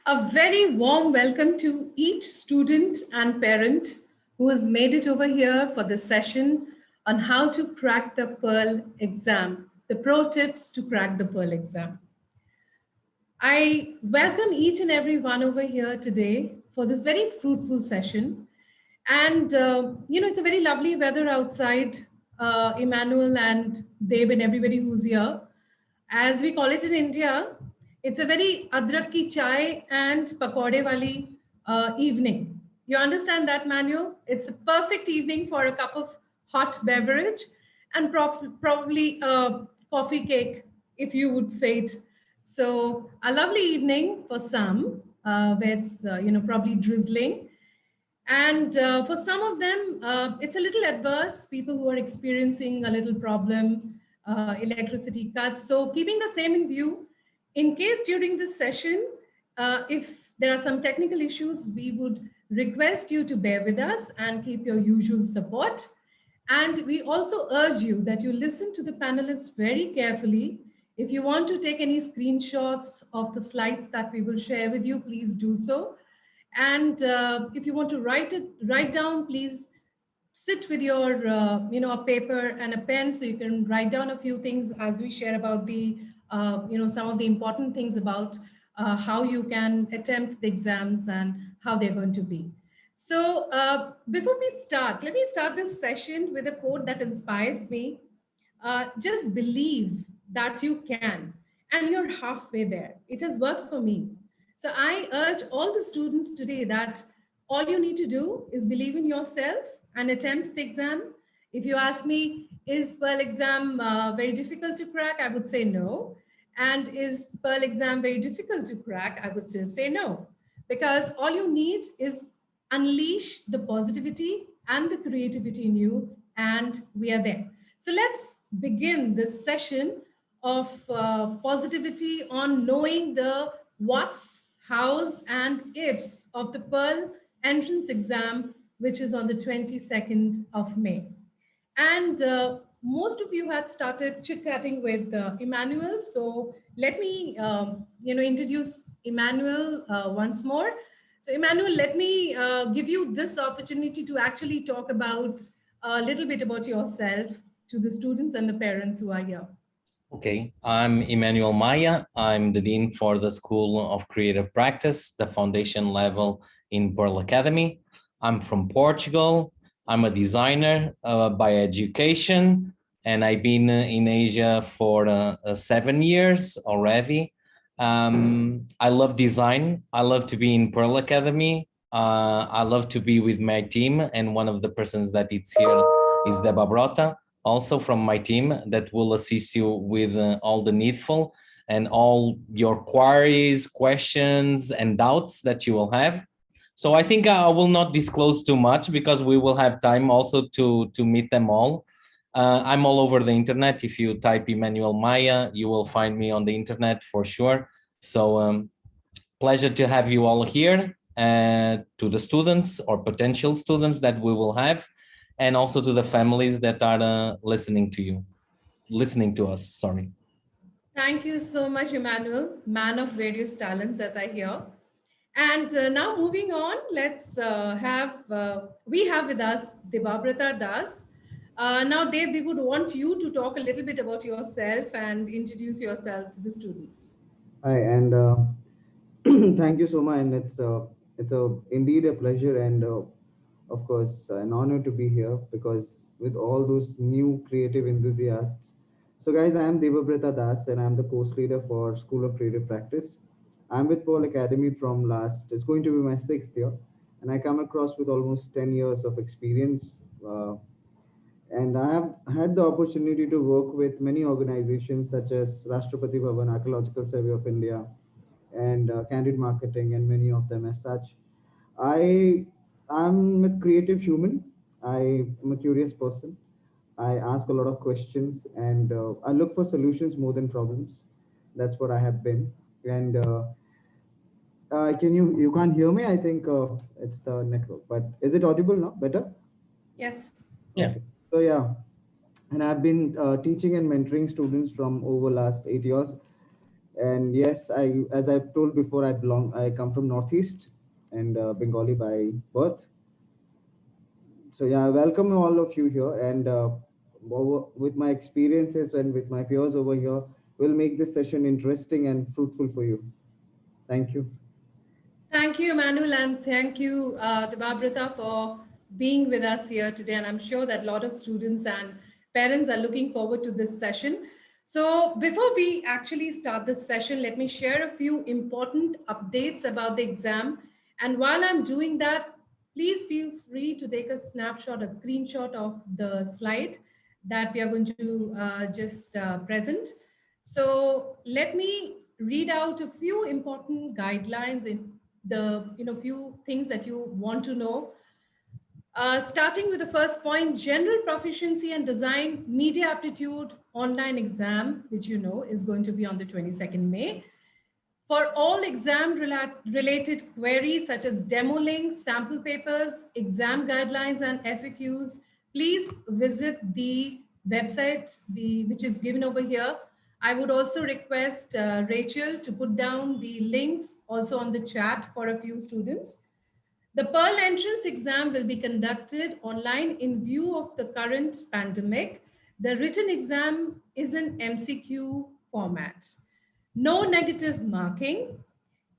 A very warm welcome to each student and parent who has made it over here for this session on how to crack the Pearl exam, the pro tips to crack the Pearl exam. I welcome each and every one over here today for this very fruitful session. And, it's a very lovely weather outside, Emmanuel and Deb and everybody who's here. As we call it in India, it's a very adrak ki chai and pakode wali evening. You understand that, Manuel? It's a perfect evening for a cup of hot beverage and probably a coffee cake, if you would say it. So a lovely evening for some, where it's probably drizzling, and for some of them, it's a little adverse, people who are experiencing a little problem, electricity cuts. So, keeping the same in view, in case during this session, if there are some technical issues, we would request you to bear with us and keep your usual support. And we also urge you that you listen to the panelists very carefully. If you want to take any screenshots of the slides that we will share with you, please do so. And if you want to write down, please sit with your, a paper and a pen so you can write down a few things as we share about the, some of the important things about how you can attempt the exams and how they're going to be. So before we start, let me start this session with a quote that inspires me. Just believe that you can, and you're halfway there. It has worked for me. So I urge all the students today that all you need to do is believe in yourself and attempt the exam. If you ask me, is Pearl exam very difficult to crack? I would say no. And is Pearl exam very difficult to crack? I would still say no. Because all you need is unleash the positivity and the creativity in you, and we are there. So let's begin this session of positivity on knowing the what's, how's, and ifs of the Pearl entrance exam, which is on the 22nd of May. And most of you had started chit-chatting with Emmanuel. So let me, introduce Emmanuel once more. So Emmanuel, let me give you this opportunity to actually talk about a little bit about yourself to the students and the parents who are here. Okay, I'm Emmanuel Maya. I'm the Dean for the School of Creative Practice, the foundation level in Pearl Academy. I'm from Portugal. I'm a designer by education, and I've been in Asia for 7 years already. I love design. I love to be in Pearl Academy. I love to be with my team, and one of the persons that is here is Deba Brota, also from my team, that will assist you with all the needful and all your queries, questions, and doubts that you will have. So I think I will not disclose too much because we will have time also to meet them all. I'm all over the internet. If you type Emmanuel Maya, you will find me on the internet for sure. So pleasure to have you all here, to the students or potential students that we will have, and also to the families that are listening to us, sorry. Thank you so much, Emmanuel, man of various talents, as I hear. And now moving on, we have with us Debabrata Das. Now, Dev, we would want you to talk a little bit about yourself and introduce yourself to the students. Hi, and thank you so much. And it's indeed a pleasure and of course an honor to be here because with all those new creative enthusiasts. So, guys, I am Devabrata Das, and I'm the course leader for School of Creative Practice. I'm with Pearl Academy from last. It's going to be my 6th year, and I come across with almost 10 years of experience. And I have had the opportunity to work with many organizations such as Rashtrapati Bhavan, Archaeological Survey of India, and Candid Marketing, and many of them as such. I am a creative human. I am a curious person. I ask a lot of questions, and I look for solutions more than problems. That's what I have been. And can you can't hear me? I think it's the network. But is it audible now? Better? Yes. Yeah. Okay. So and I've been teaching and mentoring students from over last 8 years. And yes, as I've told before, I come from Northeast and Bengali by birth. So yeah, I welcome all of you here, and with my experiences and with my peers over here, we'll make this session interesting and fruitful for you. Thank you. Thank you, Emmanuel, and thank you, Debabrata, for being with us here today. And I'm sure that a lot of students and parents are looking forward to this session. So before we actually start this session, let me share a few important updates about the exam. And while I'm doing that, please feel free to take a snapshot, a screenshot of the slide that we are going to just present. So let me read out a few important guidelines in the few things that you want to know. Starting with the first point, general proficiency and design media aptitude online exam, which you know is going to be on the 22nd May. For all exam related queries such as demo links, sample papers, exam guidelines, and FAQs, please visit the website which is given over here. I would also request Rachel to put down the links also on the chat for a few students. The Pearl entrance exam will be conducted online in view of the current pandemic. The written exam is in MCQ format. No negative marking.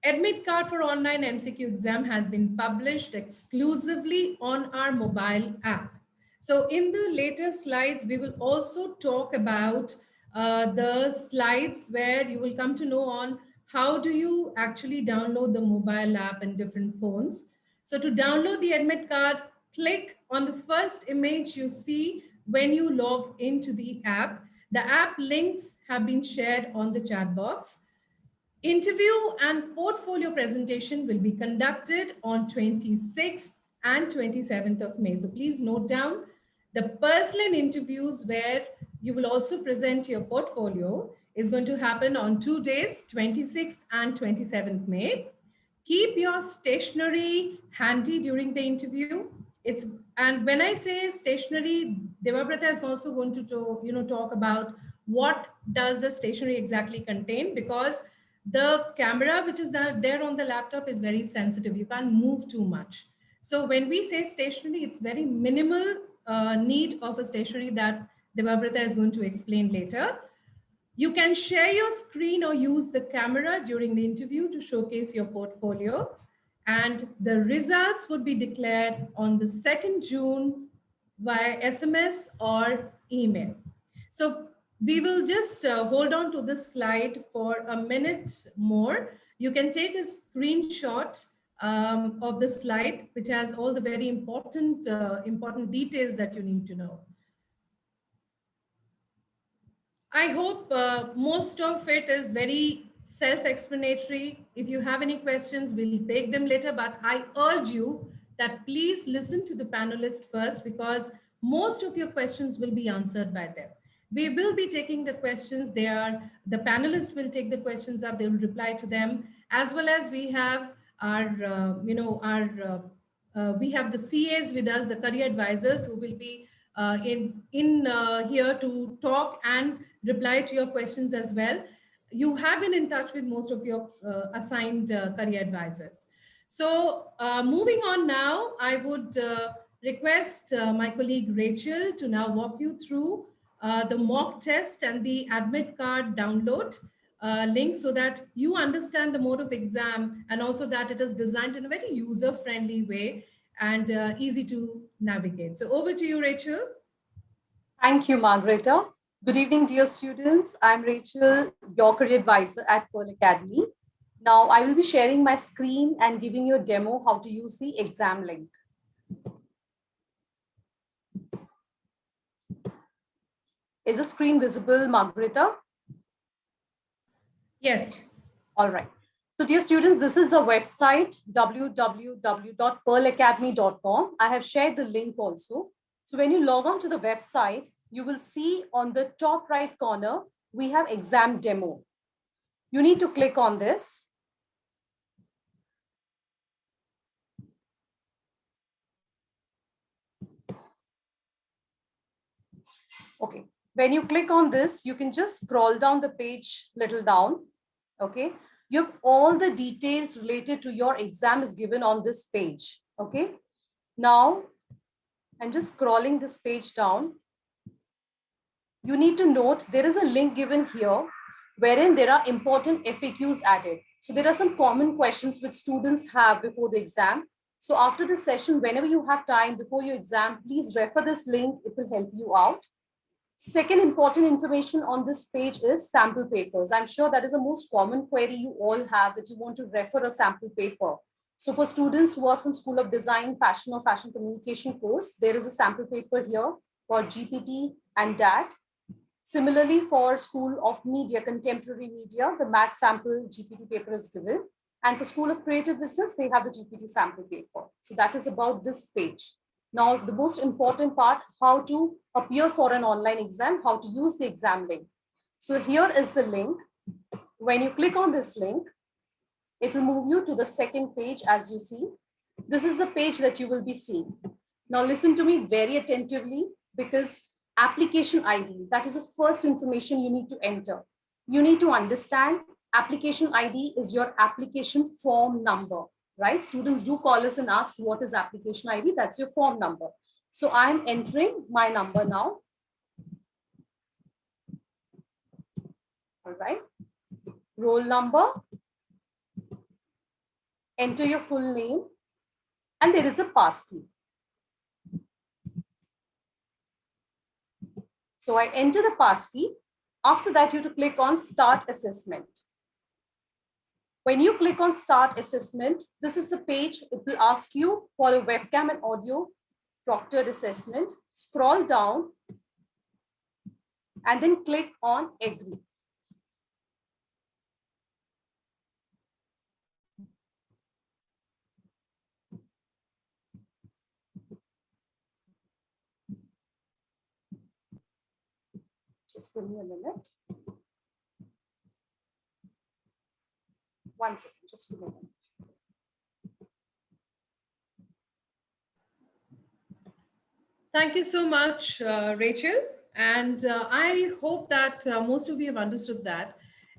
Admit card for online MCQ exam has been published exclusively on our mobile app. So in the later slides, we will also talk about the slides where you will come to know on how do you actually download the mobile app in different phones. So to download the admit card, click on the first image you see when you log into the app. The app links have been shared on the chat box. Interview and portfolio presentation will be conducted on 26th and 27th of May. So please note down the personal interviews where you will also present your portfolio is going to happen on 2 days, 26th and 27th May. Keep your stationery handy during the interview. It's and when I say stationery, Devabrata is also going to talk about what does the stationery exactly contain, because the camera which is there on the laptop is very sensitive. You can't move too much. So when we say stationery, it's very minimal need of a stationery that Devabrata is going to explain later. You can share your screen or use the camera during the interview to showcase your portfolio. And the results would be declared on the 2nd June via SMS or email. So we will just hold on to this slide for a minute more. You can take a screenshot of the slide, which has all the very important details that you need to know. I hope most of it is very self-explanatory. If you have any questions, we'll take them later, but I urge you that please listen to the panelists first, because most of your questions will be answered by them. We will be taking the questions. The panelists will take the questions up. They will reply to them, as well as we have we have the CAs with us, the career advisors, who will be in here to talk and reply to your questions as well. You have been in touch with most of your assigned career advisors. So moving on now, I would request my colleague Rachel to now walk you through the mock test and the admit card download link, so that you understand the mode of exam, and also that it is designed in a very user-friendly way and easy to navigate. So over to you, Rachel. Thank you, Margareta. Good evening, dear students. I'm Rachel, your career advisor at Pearl Academy. Now, I will be sharing my screen and giving you a demo how to use the exam link. Is the screen visible, Margareta? Yes. All right. So, dear students, this is the website, www.pearlacademy.com. I have shared the link also. So when you log on to the website, you will see on the top right corner, we have exam demo. You need to click on this. Okay. When you click on this, you can just scroll down the page little down. Okay. You have all the details related to your exam is given on this page. Okay. Now, I'm just scrolling this page down. You need to note there is a link given here wherein there are important FAQs added. So there are some common questions which students have before the exam. So after this session, whenever you have time before your exam, please refer this link. It will help you out. Second important information on this page is sample papers. I'm sure that is the most common query you all have, that you want to refer a sample paper. So for students who are from School of Design, Fashion or Fashion Communication course, there is a sample paper here for GPT and DAT. Similarly, for School of Media, Contemporary Media, the math sample GPT paper is given. And for School of Creative Business, they have the GPT sample paper. So that is about this page. Now, the most important part, how to appear for an online exam, how to use the exam link. So here is the link. When you click on this link, it will move you to the second page as you see. This is the page that you will be seeing. Now listen to me very attentively, because application ID, that is the first information you need to enter. You need to understand application ID is your application form number, right? Students do call us and ask what is application ID, that's your form number. So I'm entering my number now. All right, roll number, enter your full name, and there is a passkey. So I enter the passkey. After that, you have to click on Start Assessment. When you click on Start Assessment, this is the page. It will ask you for a webcam and audio proctored assessment. Scroll down and then click on Agree. Just give me a minute. 1 second, just give me a minute. Thank you so much, Rachel. And I hope that most of you have understood that.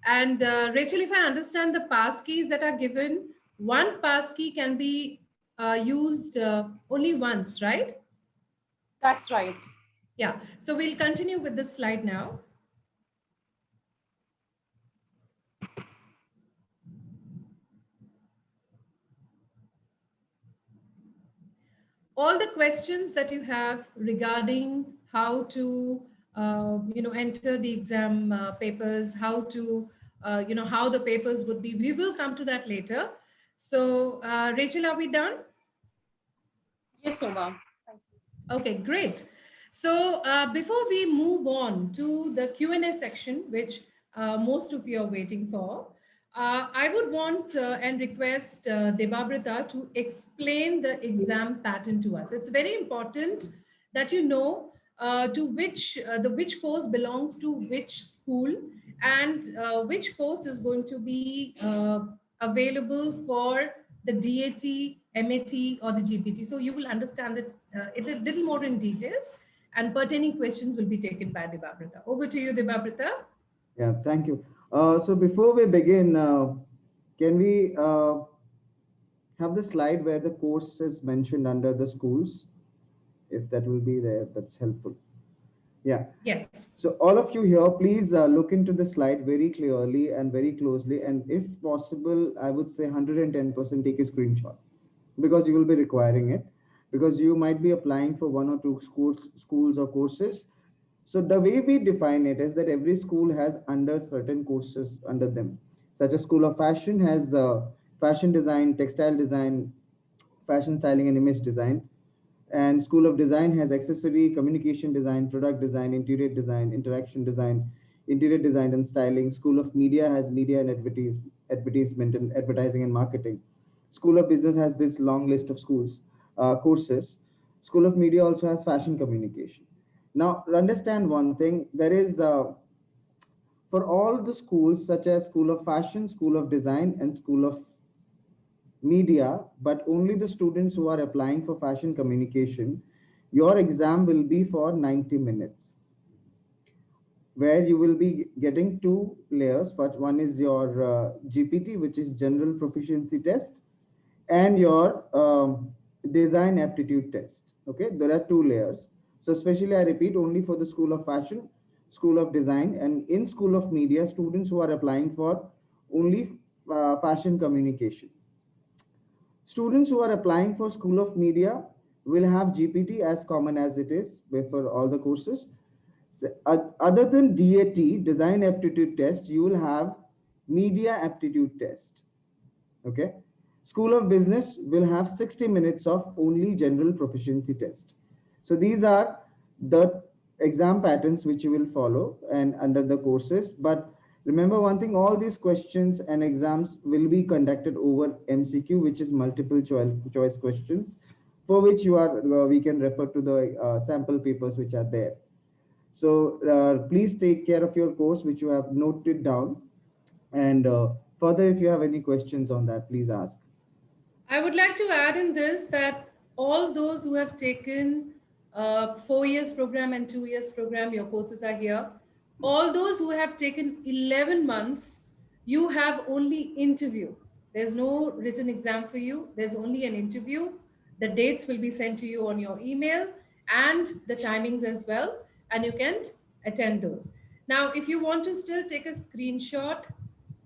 And Rachel, if I understand the passkeys that are given, one passkey can be used only once, right? That's right. Yeah. So we'll continue with this slide now. All the questions that you have regarding how to enter the exam papers, how to how the papers would be, we will come to that later. So Rachel, are we done? Yes, Soma. Thank you. Okay, great. So before we move on to the Q&A section, which most of you are waiting for, I would want and request Debabrita to explain the exam pattern to us. It's very important that you know to which course belongs to which school, and which course is going to be available for the DAT, MAT, or the GPT. So you will understand that it a little more in details, and pertaining questions will be taken by Debabrita. Over to you, Debabrita. Yeah, thank you. So before we begin, can we have the slide where the course is mentioned under the schools? If that will be there, that's helpful. Yeah. Yes. So all of you here, please look into the slide very clearly and very closely. And if possible, I would say 110% take a screenshot, because you will be requiring it, because you might be applying for one or two schools or courses. So the way we define it is that every school has under certain courses under them, such as School of Fashion has fashion design, textile design, fashion styling and image design. And School of Design has accessory, communication design, product design, interior design, interaction design, interior design and styling. School of Media has media and advertisement and advertising and marketing. School of Business has this long list of courses. School of Media also has fashion communication. Now, understand one thing, there is for all the schools such as School of Fashion, School of Design, and School of Media, but only the students who are applying for fashion communication, your exam will be for 90 minutes. where you will be getting two layers. First one is your GPT, which is general proficiency test, and your design aptitude test. Okay, there are two layers. So especially I repeat, only for the School of Fashion, School of Design, and in School of Media, students who are applying for only fashion communication. Students who are applying for School of Media will have GPT as common as it is for all the courses. So, other than DAT, Design Aptitude Test, you will have Media Aptitude Test. Okay. School of Business will have 60 minutes of only general proficiency test. So these are the exam patterns which you will follow and under the courses. But remember one thing, all these questions and exams will be conducted over MCQ, which is multiple choice questions, for which you are we can refer to the sample papers which are there. So please take care of your course which you have noted down, and further if you have any questions on that, please ask. I would like to add in this that all those who have taken 4 years program and 2 years program, your courses are here. All those who have taken 11 months, you have only interview. There's no written exam for you. There's only an interview. The dates will be sent to you on your email and the timings as well, and you can attend those. Now, if you want to still take a screenshot,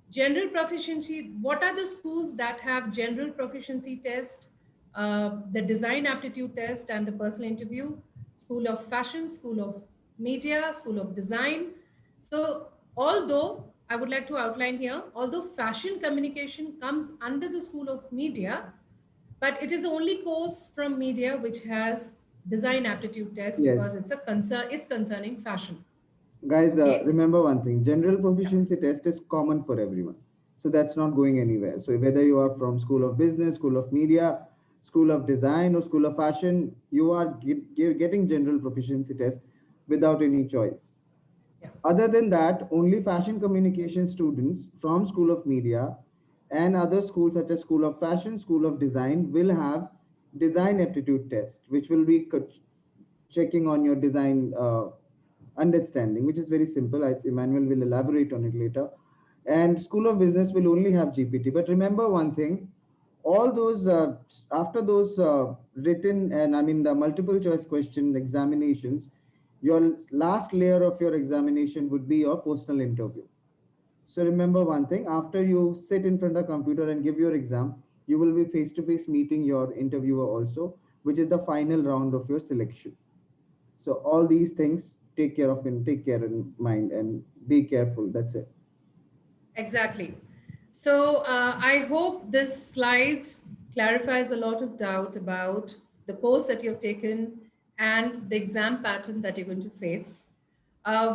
general proficiency, what are the schools that have general proficiency test, the design aptitude test, and the personal interview? School of Fashion, School of Media, School of Design. So although I would like to outline here, although fashion communication comes under the School of Media, but it is the only course from media which has design aptitude test, Yes. because it's concerning fashion. Guys, Okay. remember one thing, general proficiency test is common for everyone. So that's not going anywhere. So whether you are from School of Business, School of Media, School of Design, or School of Fashion, you are getting general proficiency test without any choice. Yeah. Other than that, only fashion communication students from School of Media and other schools such as School of Fashion, School of Design will have design aptitude test, which will be checking on your design understanding, which is very simple. Emmanuel will elaborate on it later. And School of Business will only have GPT. But remember one thing, all those after those written and I mean the multiple choice question examinations, your last layer of your examination would be your personal interview. So remember one thing, after you sit in front of the computer and give your exam, you will be face to face meeting your interviewer also, which is the final round of your selection. So all these things take care in mind and be careful. That's it. Exactly. So I hope this slide clarifies a lot of doubt about the course that you've taken and the exam pattern that you're going to face.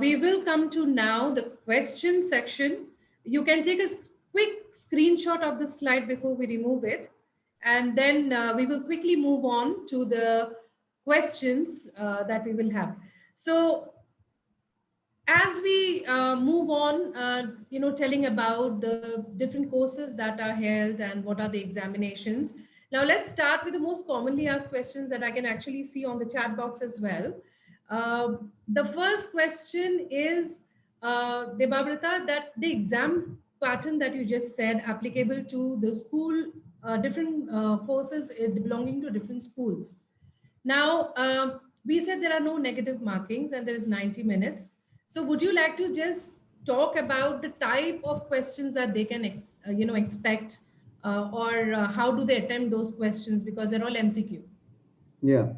We will come to now the question section. You can take a quick screenshot of the slide before we remove it, and then we will quickly move on to the questions that we will have. So as we move on, telling about the different courses that are held and what are the examinations. Now, let's start with the most commonly asked questions that I can actually see on the chat box as well. The first question is, Debabrata, that the exam pattern that you just said applicable to the school, different courses belonging to different schools. Now, we said there are no negative markings and there is 90 minutes. So would you like to just talk about the type of questions that they can expect, or how do they attempt those questions, because they're all MCQ? Yeah.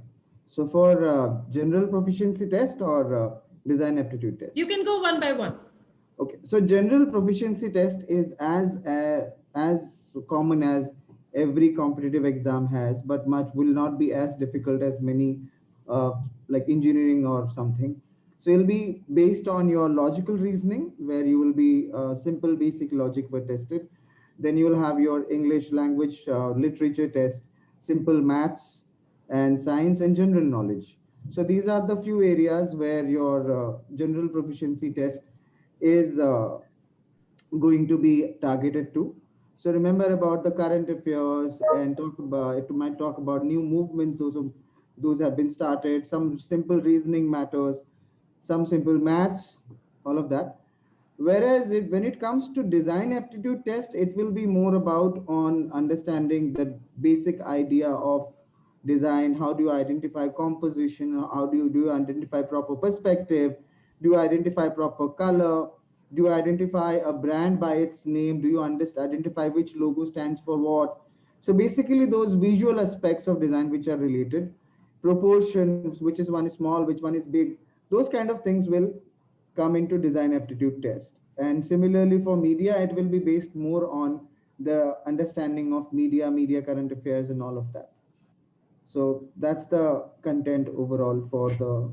So for general proficiency test or design aptitude test? You can go one by one. Okay. So general proficiency test is as common as every competitive exam has, but much will not be as difficult as many like engineering or something. So it'll be based on your logical reasoning, where you will be simple basic logic were tested. Then you will have your English language literature test, simple maths, and science and general knowledge. So these are the few areas where your general proficiency test is going to be targeted to. So remember about the current affairs and talk about it might talk about new movements, those have been started, some simple reasoning matters, some simple maths, all of that. Whereas when it comes to design aptitude test, it will be more about on understanding the basic idea of design. How do you identify composition? How do you identify proper perspective? Do you identify proper color? Do you identify a brand by its name? Do you identify which logo stands for what? So basically those visual aspects of design which are related, proportions, which is one is small, which one is big, those kind of things will come into design aptitude test. And similarly for media, it will be based more on the understanding of media current affairs and all of that. So that's the content overall for the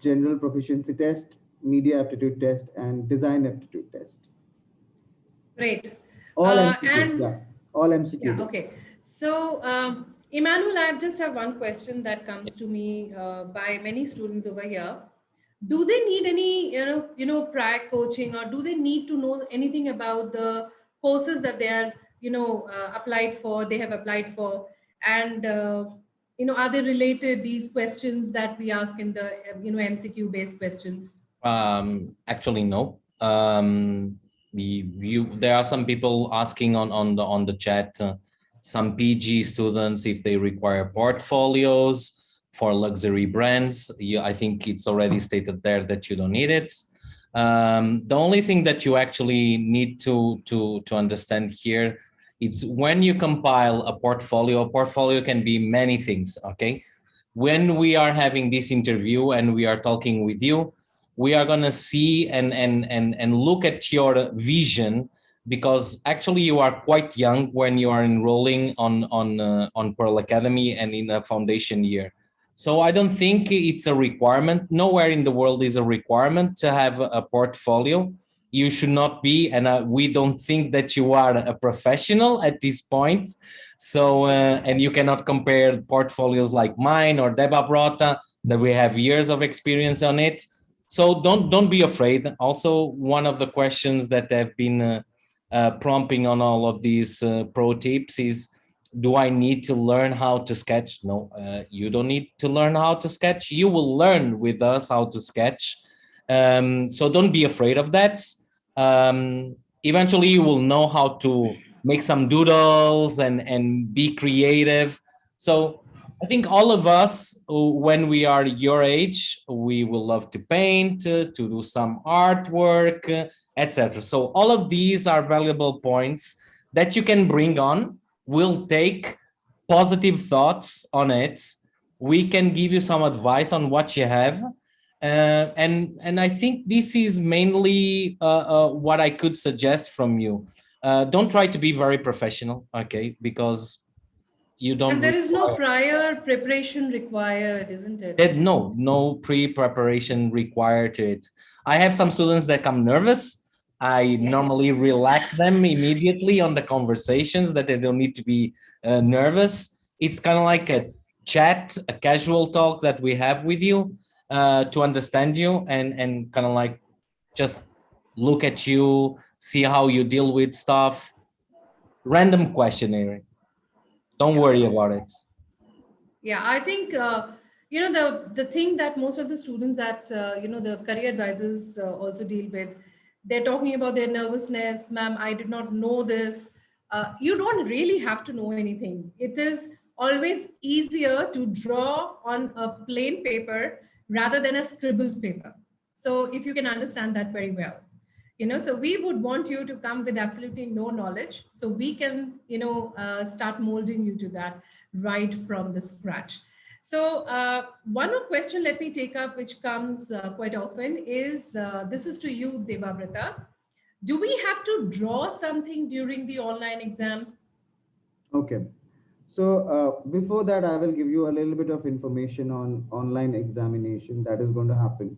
general proficiency test, media aptitude test, and design aptitude test. Great. All MCQ, And yeah, all MCQ yeah, based. okay. So, Emmanuel, I just have one question that comes to me by many students over here. Do they need any, prior coaching, or do they need to know anything about the courses that they are, applied for, they have applied for, and are they related these questions that we ask in the, MCQ based questions? Actually, no. There are some people asking on the chat, some PG students if they require portfolios for luxury brands. I think it's already stated there that you don't need it. The only thing that you actually need to understand here, it's when you compile a portfolio can be many things. Okay, when we are having this interview and we are talking with you, we are going to see and look at your vision, because actually you are quite young when you are enrolling on Pearl Academy and in a foundation year. So I don't think it's a requirement. Nowhere in the world is a requirement to have a portfolio. You should not be, and we don't think that you are a professional at this point. So and you cannot compare portfolios like mine or Deba Brota that we have years of experience on it. So don't be afraid. Also, one of the questions that have been prompting on all of these pro tips is, do I need to learn how to sketch? No, you don't need to learn how to sketch. You will learn with us how to sketch. So don't be afraid of that. Eventually, you will know how to make some doodles and be creative. So I think all of us, when we are your age, we will love to paint, to do some artwork, etc. So all of these are valuable points that you can bring on. We'll take positive thoughts on it. We can give you some advice on what you have. And I think this is mainly what I could suggest from you. Don't try to be very professional, okay? Because you don't. And there is no prior preparation required, isn't it? No pre-preparation required to it. I have some students that come nervous. I normally relax them immediately on the conversations, that they don't need to be nervous. It's kind of like a chat, a casual talk that we have with you to understand you and kind of like just look at you, see how you deal with stuff. Random questionnaire. Don't worry about it. Yeah, I think the thing that most of the students that the career advisors also deal with, they're talking about their nervousness. Ma'am, I did not know this. You don't really have to know anything. It is always easier to draw on a plain paper rather than a scribbled paper. So if you can understand that very well, so we would want you to come with absolutely no knowledge, so we can start molding you to that right from the scratch. So one more question let me take up, which comes quite often, is this is to you, Debabrata. Do we have to draw something during the online exam? Okay. So before that, I will give you a little bit of information on online examination that is going to happen.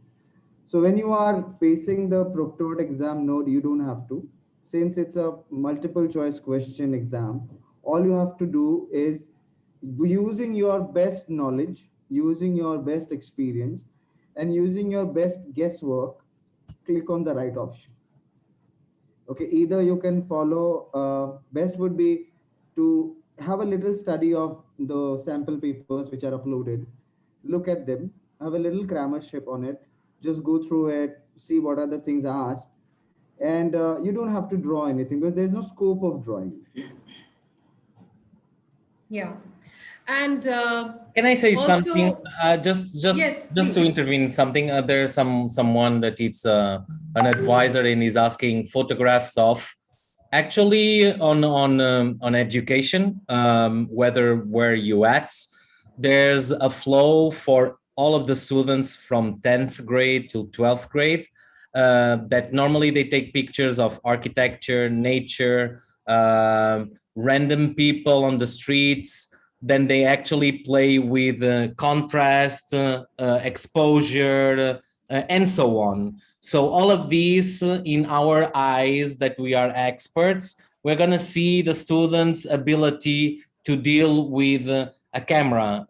So when you are facing the proctored exam node, you don't have to. Since it's a multiple choice question exam, all you have to do is, using your best knowledge, using your best experience, and using your best guesswork, click on the right option. Okay, either you can follow, best would be to have a little study of the sample papers which are uploaded, look at them, have a little grammarship on it, just go through it, see what are the things asked, and you don't have to draw anything because there's no scope of drawing. Yeah. And Can I say something? also, Just yes, to please. intervene in something. There's someone that it's an advisor and is asking photographs of. Actually, on education, whether where you at, there's a flow for all of the students from 10th grade to 12th grade that normally they take pictures of architecture, nature, random people on the streets. Then they actually play with contrast, exposure, and so on. So all of these in our eyes that we are experts, we're going to see the students' ability to deal with a camera,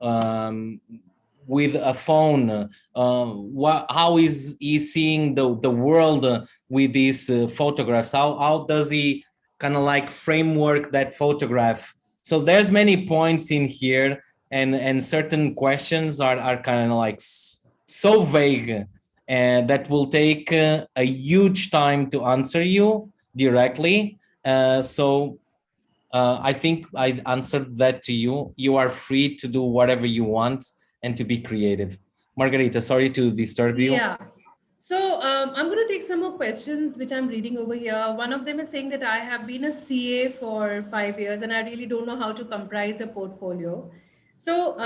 with a phone. How is he seeing the world with these photographs? How does he kind of like framework that photograph? So there's many points in here, and certain questions are kind of like so vague, and that will take a huge time to answer you directly. I think I answered that to you. You are free to do whatever you want and to be creative. Margarita, sorry to disturb you. Yeah. So I'm going to take some more questions, which I'm reading over here. One of them is saying that I have been a CA for 5 years and I really don't know how to comprise a portfolio. So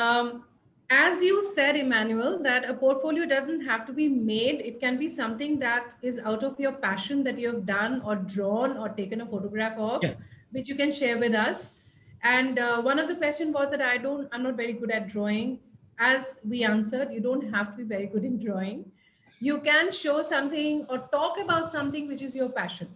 as you said, Emmanuel, that a portfolio doesn't have to be made. It can be something that is out of your passion that you have done or drawn or taken a photograph of, Yeah. which you can share with us. And one of the questions was that I'm not very good at drawing. As we answered, you don't have to be very good in drawing. You can show something or talk about something which is your passion.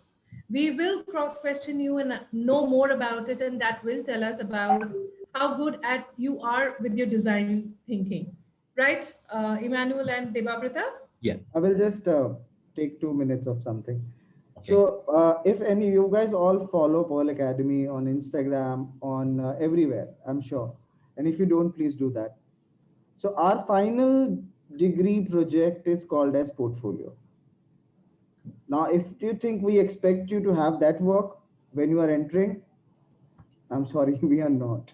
We will cross question you and know more about it, and that will tell us about how good at you are with your design thinking. Right, Emmanuel and Debabrita? Yeah. I will just take 2 minutes of something. Okay. So, if any you guys all follow Pearl Academy on Instagram, on everywhere, I'm sure. And if you don't, please do that. So, our final degree project is called as portfolio. Now, if you think we expect you to have that work when you are entering, I'm sorry, we are not.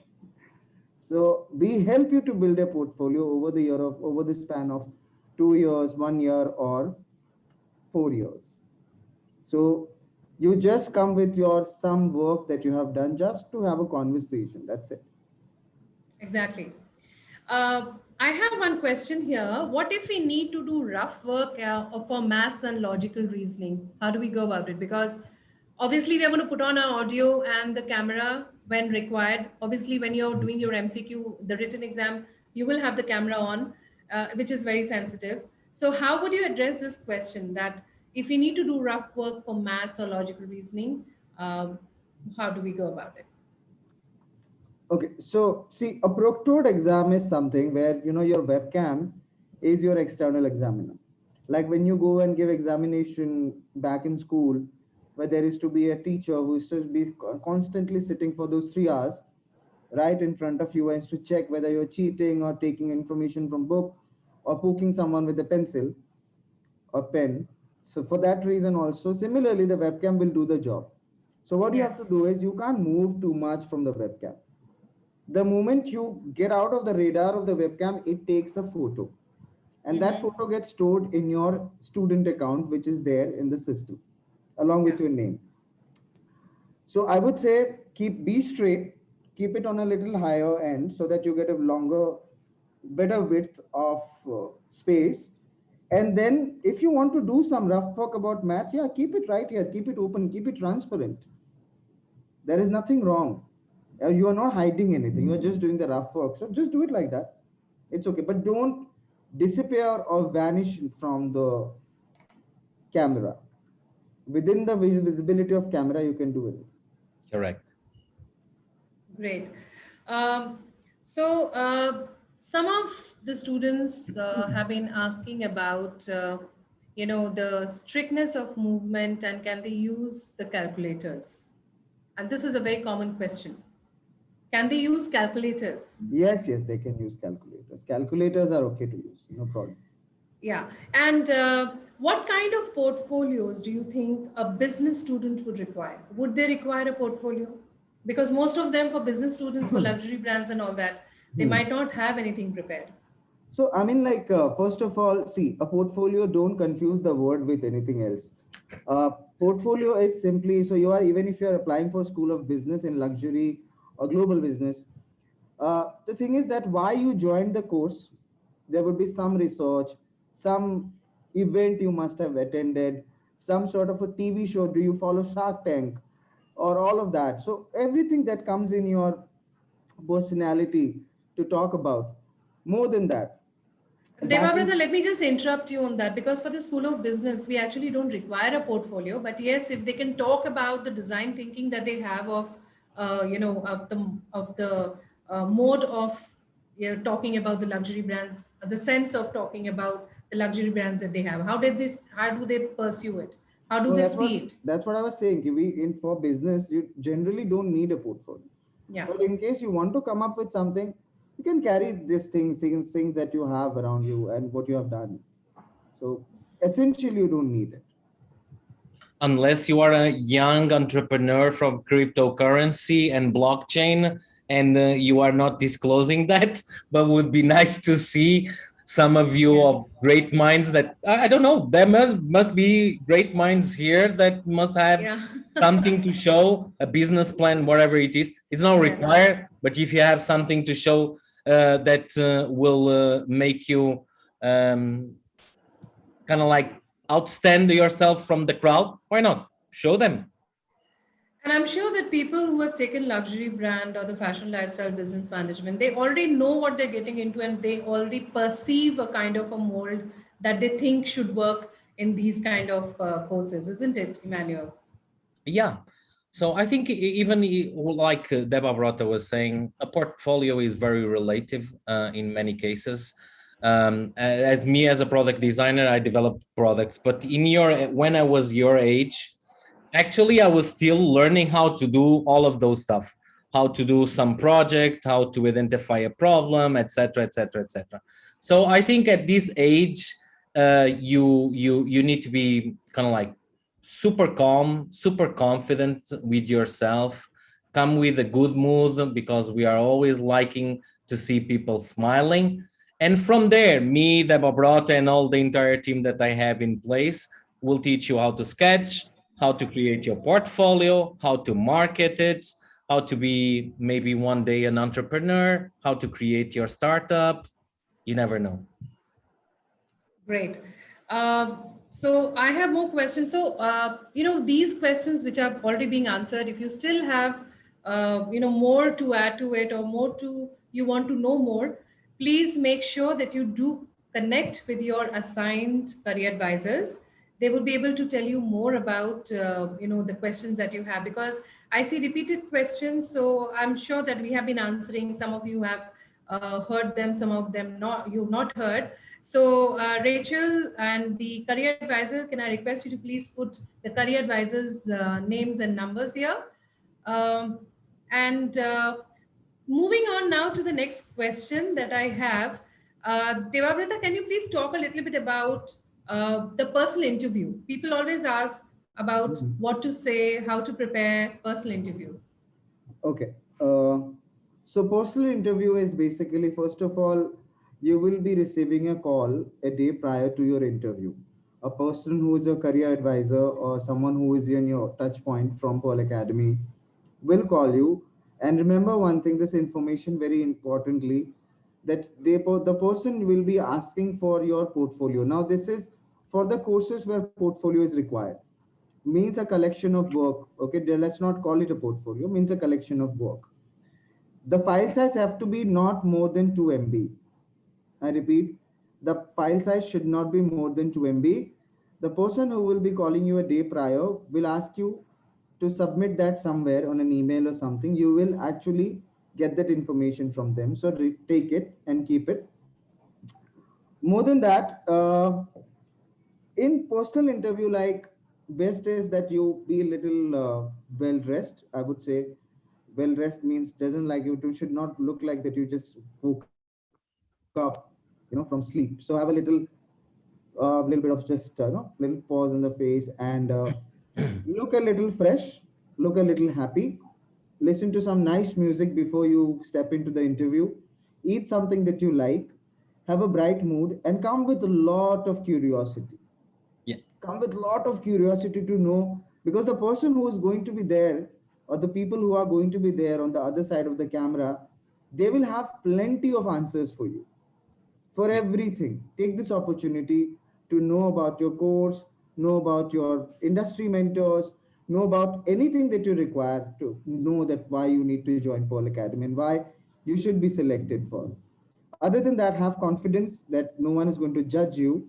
So we help you to build a portfolio over the span of 2 years, 1 year, or 4 years. So you just come with your some work that you have done just to have a conversation. That's it. Exactly. I have one question here. What if we need to do rough work for maths and logical reasoning? How do we go about it? Because obviously we are going to put on our audio and the camera when required. Obviously, when you're doing your MCQ, the written exam, you will have the camera on, which is very sensitive. So how would you address this question that if we need to do rough work for maths or logical reasoning, how do we go about it? Okay, so see, a proctored exam is something where your webcam is your external examiner. Like when you go and give examination back in school, where there is to be a teacher who is to be constantly sitting for those 3 hours right in front of you and to check whether you're cheating or taking information from book or poking someone with a pencil or pen. So for that reason also, similarly, the webcam will do the job. So what you Yes. have to do is you can't move too much from the webcam. The moment you get out of the radar of the webcam, it takes a photo. And that Mm-hmm. photo gets stored in your student account, which is there in the system, along Yeah. with your name. So I would say be straight, keep it on a little higher end so that you get a longer, better width of space. And then if you want to do some rough work about maths, yeah, keep it right here, keep it open, keep it transparent. There is nothing wrong. You are not hiding anything. You are just doing the rough work. So just do it like that. It's okay. But don't disappear or vanish from the camera. Within the visibility of camera, you can do it. Correct. Great. Um, so some of the students have been asking about, the strictness of movement and can they use the calculators? And this is a very common question. Can they use calculators? Yes, yes, they can use calculators. Calculators are okay to use. No problem. Yeah. And what kind of portfolios do you think a business student would require? Would they require a portfolio? Because most of them, for business students, for luxury brands and all that, they Hmm. might not have anything prepared. So, I mean, like, first of all, see, a portfolio, don't confuse the word with anything else. Portfolio is simply, so you are, even if you are applying for School of Business in luxury or global business, the thing is that why you joined the course, there would be some research, some event you must have attended, some sort of a TV show. Do you follow Shark Tank or all of that? So everything that comes in your personality to talk about, more than that, that is. Devabrata, let me just interrupt you on that because for the School of Business, we actually don't require a portfolio. But yes, if they can talk about the design thinking that they have of, of the mode of, talking about the luxury brands, the sense of talking about the luxury brands that they have. How do they pursue it? How do No, they that's what see it? that's what I was saying. We in for business, you generally don't need a portfolio. Yeah. But in case you want to come up with something, you can carry these things that you have around you and what you have done. So essentially, you don't need it. Unless you are a young entrepreneur from cryptocurrency and blockchain, and you are not disclosing that, but would be nice to see some of you Yes. of great minds that I don't know, there must be great minds here that must have Yeah. something to show, a business plan, whatever it is. It's not Yes. required, but if you have something to show that will make you um, kind of like outstand yourself from the crowd, why not show them? And I'm sure that people who have taken luxury brand or the fashion lifestyle business management, they already know what they're getting into and they already perceive a kind of a mold that they think should work in these kind of courses, isn't it, Emmanuel? Yeah. So I think even like Deba Brota was saying, a portfolio is very relative in many cases. As me as a product designer, I developed products, but in your when I was your age, actually I was still learning how to do all of those stuff, how to do some project, how to identify a problem, etc., etc., etc. So I think at this age, you need to be kind of like super calm, super confident with yourself, come with a good mood because we are always liking to see people smiling. And from there, me, Deba Brota, and all the entire team that I have in place will teach you how to sketch, how to create your portfolio, how to market it, how to be maybe one day an entrepreneur, how to create your startup. You never know. Great. So I have more questions. So, these questions which are already being answered, if you still have, more to add to it or more to, you want to know more, please make sure that you do connect with your assigned career advisors. They will be able to tell you more about, the questions that you have because I see repeated questions. So I'm sure that we have been answering. Some of you have heard them, some of them not, you've not heard. So, Rachel and the career advisor, can I request you to please put the career advisors' names and numbers here? Um, and moving on now to the next question that I have. Devabrata, can you please talk a little bit about the personal interview? People always ask about Mhm. what to say, how to prepare personal interview. Okay. So personal interview is basically, first of all, you will be receiving a call a day prior to your interview. A person who is a career advisor or someone who is in your touch point from Pearl Academy will call you. And remember one thing, this information very importantly, that the person will be asking for your portfolio. Now, this is for the courses where portfolio is required, means a collection of work. Okay, let's not call it a portfolio, means a collection of work. The file size have to be not more than 2 MB. I repeat, the file size should not be more than 2 MB. The person who will be calling you a day prior will ask you to submit that somewhere on an email or something. You will actually get that information from them. So take it and keep it. More than that, in personal interview, like, best is that you be a little well dressed, I would say. Well dressed means doesn't like you to should not look like that you just woke up from sleep. So have a little a little bit of just little pause in the face, and look a little fresh, look a little happy. Listen to some nice music before you step into the interview. Eat something that you like. Have a bright mood and come with a lot of curiosity. Yeah. Come with a lot of curiosity to know, because the person who is going to be there, or the people who are going to be there on the other side of the camera, they will have plenty of answers for you, for Yeah. everything. Take this opportunity to know about your course, know about your industry mentors, know about anything that you require to know that why you need to join Pearl Academy and why you should be selected for. Other than that, have confidence that no one is going to judge you.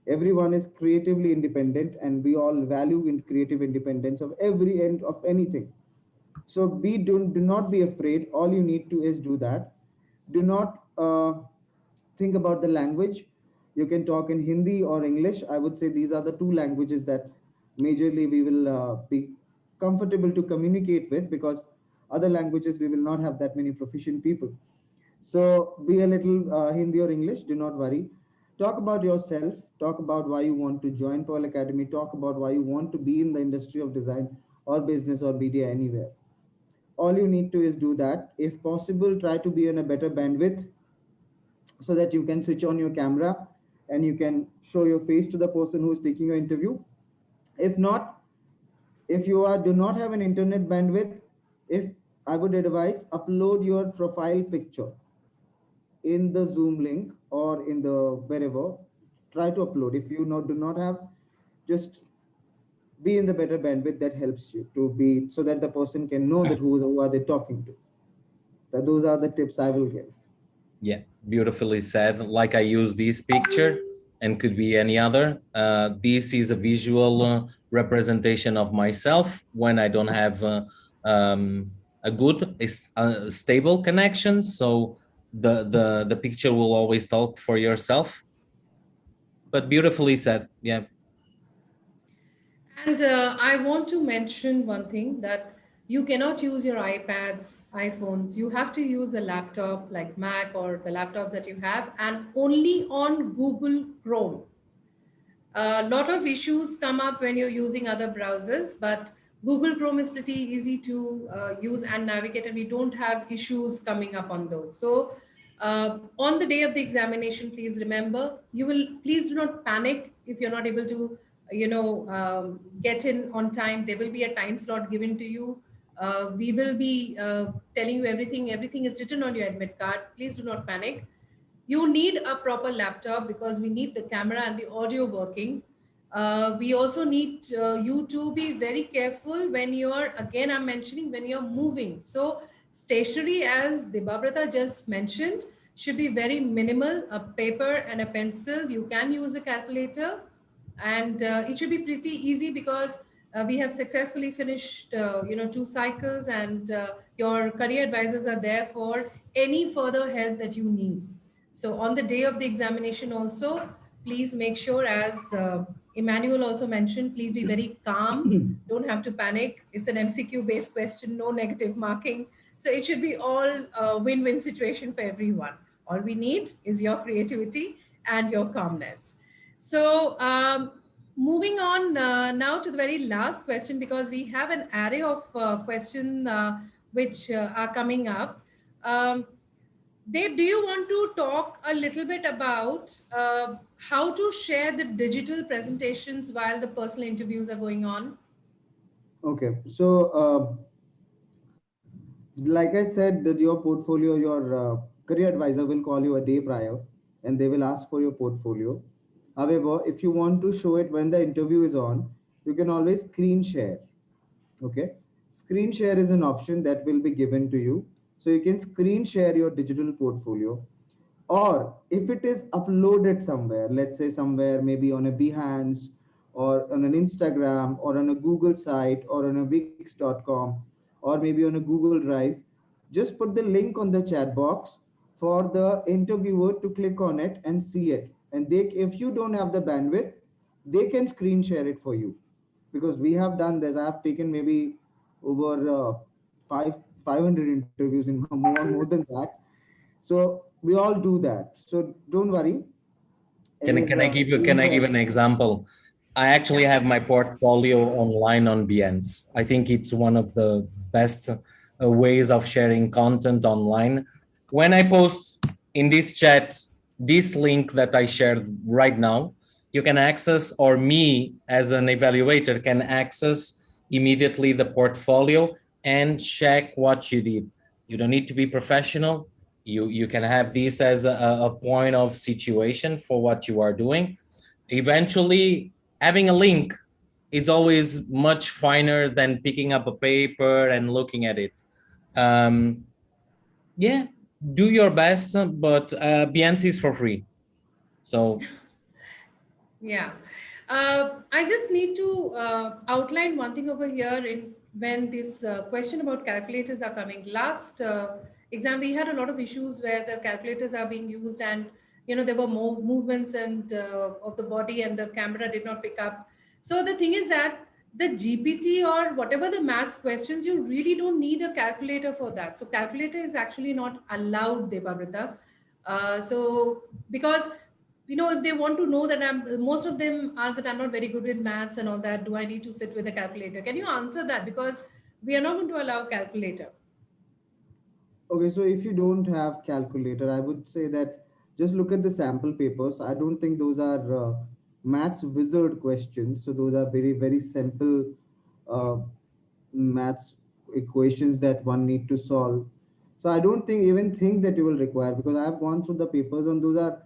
Everyone is creatively independent, and we all value in creative independence of every end of anything. So do not be afraid. All you need to is do that. Do not think about the language. You can talk in Hindi or English. I would say these are the two languages that majorly we will be comfortable to communicate with, because other languages we will not have that many proficient people. So be a little Hindi or English, do not worry. Talk about yourself, talk about why you want to join Pearl Academy, talk about why you want to be in the industry of design or business or media anywhere. All you need to is do that. If possible, try to be on a better bandwidth so that you can switch on your camera and you can show your face to the person who is taking your interview. If not, if you are do not have an internet bandwidth, if I would advise, upload your profile picture in the Zoom link or in the wherever. Try to upload. If you do not have, just be in the better bandwidth that helps you to be, so that the person can know that who are they talking to. That those are the tips I will give. Yeah, beautifully said. Like I use this picture and could be any other. This is a visual representation of myself when I don't have a good, stable connection. So the picture will always talk for yourself. But beautifully said. Yeah. And I want to mention one thing, that you cannot use your iPads, iPhones. You have to use a laptop like Mac or the laptops that you have, and only on Google Chrome. A lot of issues come up when you're using other browsers, but Google Chrome is pretty easy to use and navigate, and we don't have issues coming up on those. So, on the day of the examination, please remember, you will please do not panic if you're not able to, get in on time. There will be a time slot given to you. We will be telling you everything. Everything is written on your admit card. Please do not panic. You need a proper laptop because we need the camera and the audio working. We also need you to be very careful when you're, again, I'm mentioning when you're moving. So stationery, as Debabrata just mentioned, should be very minimal, a paper and a pencil. You can use a calculator, and it should be pretty easy because we have successfully finished, 2 cycles, and your career advisors are there for any further help that you need. So on the day of the examination also, please make sure, as Emmanuel also mentioned, please be very calm. Don't have to panic. It's an MCQ based question, no negative marking. So it should be all a win-win situation for everyone. All we need is your creativity and your calmness. So moving on now to the very last question, because we have an array of questions which are coming up. Um, Dave, do you want to talk a little bit about how to share the digital presentations while the personal interviews are going on? Okay, so like I said, that your portfolio, your career advisor will call you a day prior and they will ask for your portfolio. However, if you want to show it when the interview is on, you can always screen share. Okay, screen share is an option that will be given to you. So you can screen share your digital portfolio, or if it is uploaded somewhere, let's say somewhere maybe on a Behance or on an Instagram or on a Google site or on a wix.com or maybe on a Google Drive, just put the link on the chat box for the interviewer to click on it and see it. And they, if you don't have the bandwidth, they can screen share it for you, because we have done this. I have taken maybe over five 500 interviews in more than that. So we all do that. So don't worry. Can I, Anyways, can I give you, please can go I give ahead. an example? I actually have my portfolio online on Behance. I think it's one of the best ways of sharing content online. When I post in this chat, this link that I shared right now, you can access, or me as an evaluator can access immediately the portfolio and check what you did. You don't need to be professional. You can have this as a point of situation for what you are doing. Eventually, having a link is always much finer than picking up a paper and looking at it. Um, yeah, do your best, but Behance is for free. So Yeah. I just need to outline one thing over here in when this question about calculators are coming. Last exam, we had a lot of issues where the calculators are being used and, there were more movements and of the body and the camera did not pick up. So the thing is that the GPT or whatever the maths questions, you really don't need a calculator for that. So calculator is actually not allowed, Debabrita. So because if they want to know that most of them ask that I'm not very good with maths and all that, do I need to sit with a calculator? Can you answer that? Because we are not going to allow calculator. Okay, so if you don't have calculator, I would say that just look at the sample papers. I don't think those are maths wizard questions. So those are very, very simple uh, maths equations that one need to solve. So I don't think that you will require, because I have gone through the papers and those are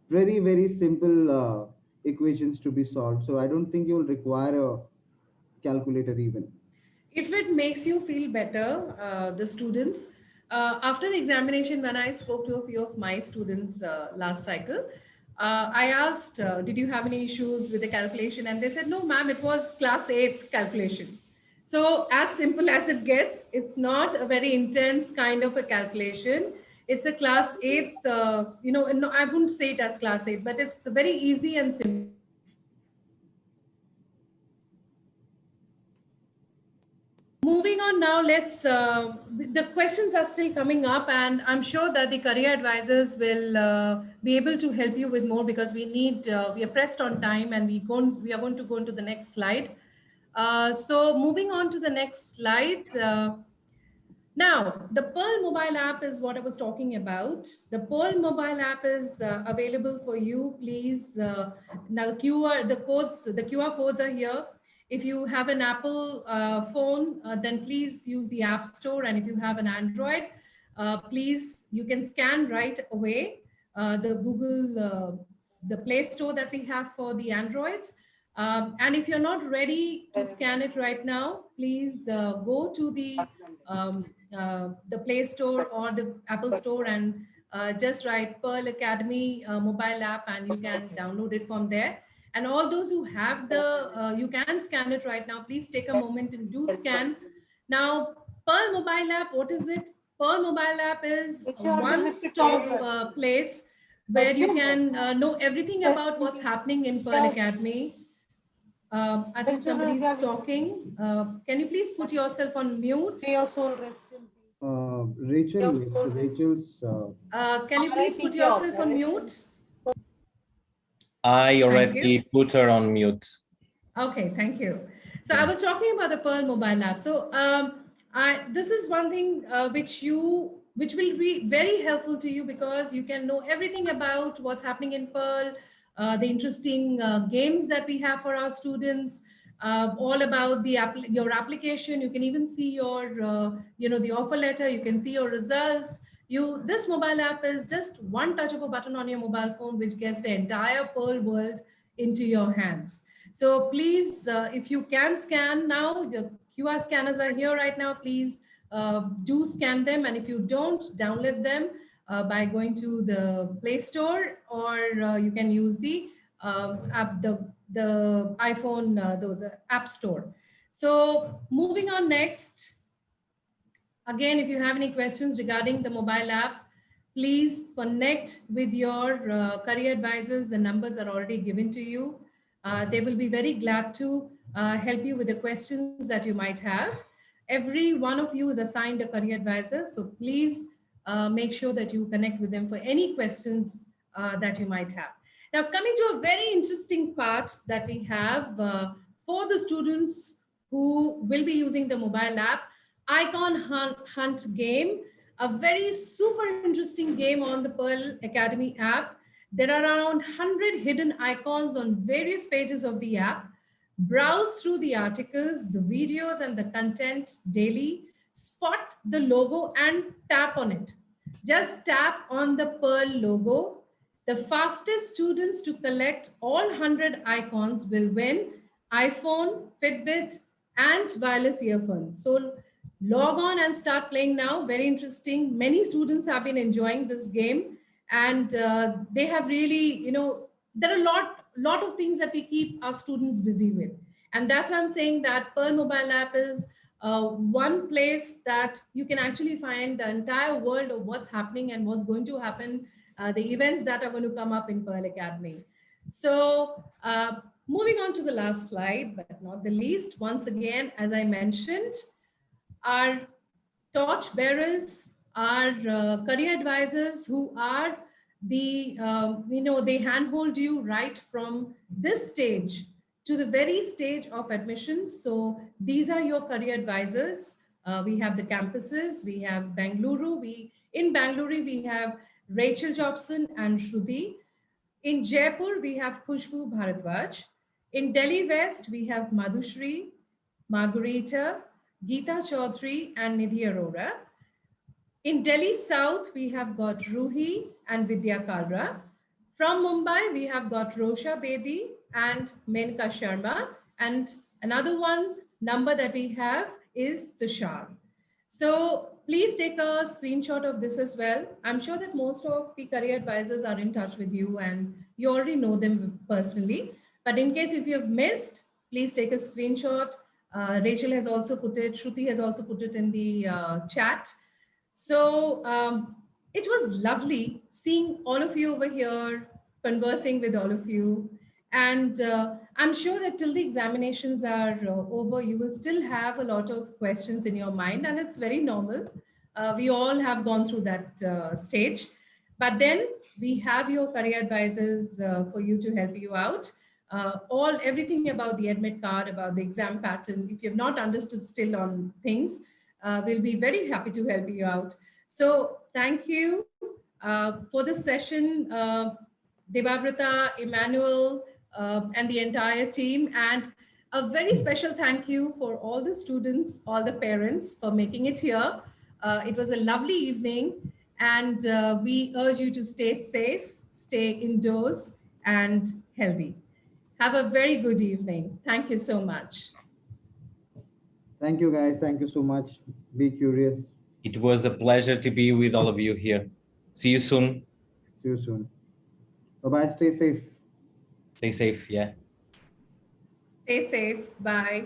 very, very simple equations to be solved. So I don't think you will require a calculator even. If it makes you feel better, the students, after the examination, when I spoke to a few of my students last cycle, I asked, did you have any issues with the calculation? And they said, no, ma'am, it was class 8 calculation. So as simple as it gets, it's not a very intense kind of a calculation. It's a class 8, no, I wouldn't say it as class 8, but it's very easy and simple. Moving on now, the questions are still coming up, and I'm sure that the career advisors will be able to help you with more because we are pressed on time and we are going to go into the next slide. So moving on to the next slide. Now, the Pearl mobile app is what I was talking about. The Pearl mobile app is available for you. Please, now the QR codes are here. If you have an Apple phone, then please use the App Store. And if you have an Android, please, you can scan right away the Play Store that we have for the Androids. And if you're not ready to scan it right now, please go to the Play Store or the Apple Store and just write Pearl Academy mobile app and you can download it from there. And all those who have you can scan it right now. Please take a moment and do scan. Now, Pearl mobile app, what is it? Pearl mobile app is a one-stop place where you can know everything about what's happening in Pearl Academy. I think somebody is talking. Can you please put yourself on mute? May your soul rest in peace. Rachel, Your soul rest. Rachel's. Can you please put yourself on mute? I Thank already you. put her on mute. Okay, thank you. So I was talking about the Pearl mobile app. So this is one thing which will be very helpful to you because you can know everything about what's happening in Pearl, the interesting games that we have for our students, all about your application. You can even see the offer letter. You can see your results. This mobile app is just one touch of a button on your mobile phone, which gets the entire Pearl world into your hands. So please, if you can scan now, the QR scanners are here right now. Please do scan them. And if you don't, download them by going to the Play Store, or you can use the iPhone, App Store. So moving on next. Again, if you have any questions regarding the mobile app, please connect with your career advisors. The numbers are already given to you. They will be very glad to help you with the questions that you might have. Every one of you is assigned a career advisor. So please make sure that you connect with them for any questions that you might have. Now, coming to a very interesting part that we have for the students who will be using the mobile app, Icon Hunt game, a very super interesting game on the Pearl Academy app. There are around 100 hidden icons on various pages of the app. Browse through the articles, the videos, and the content daily. Spot the logo and tap on it. Just tap on the Pearl logo. The fastest students to collect all 100 icons will win iPhone, Fitbit, and wireless earphones. So log on and start playing now. Very interesting. Many students have been enjoying this game, and they have really, there are a lot of things that we keep our students busy with. And that's why I'm saying that Pearl mobile app is one place that you can actually find the entire world of what's happening and what's going to happen, the events that are going to come up in Pearl Academy. So moving on to the last slide, but not the least, once again, as I mentioned, our torch bearers, our career advisors who are they handhold you right from this stage to the very stage of admissions. So these are your career advisors. We have the campuses, we have Bangalore. In Bangalore, we have Rachel Jobson and Shruti. In Jaipur, we have Khushbu Bharadwaj. In Delhi West, we have Madhushri, Margarita, Geeta Chaudhary, and Nidhi Arora. In Delhi South, we have got Ruhi and Vidya Kalra. From Mumbai, we have got Rosha Bedi and Menka Sharma. And another one number that we have is Tushar. So please take a screenshot of this as well. I'm sure that most of the career advisors are in touch with you and you already know them personally. But in case if you have missed, please take a screenshot. Rachel has also put it, Shruti has also put it in the chat. So it was lovely seeing all of you over here, conversing with all of you. And I'm sure that till the examinations are over, you will still have a lot of questions in your mind, and it's very normal. We all have gone through that stage. But then we have your career advisors for you to help you out. Everything about the admit card, about the exam pattern, if you have not understood still on things, we'll be very happy to help you out. So thank you for this session, Debabrata, Emmanuel, and the entire team. And a very special thank you for all the students, all the parents for making it here. It was a lovely evening, and we urge you to stay safe, stay indoors, and healthy. Have a very good evening. Thank you so much. Thank you, guys. Thank you so much. Be curious. It was a pleasure to be with all of you here. See you soon. See you soon. Bye-bye. Stay safe. Stay safe. Yeah. Stay safe. Bye.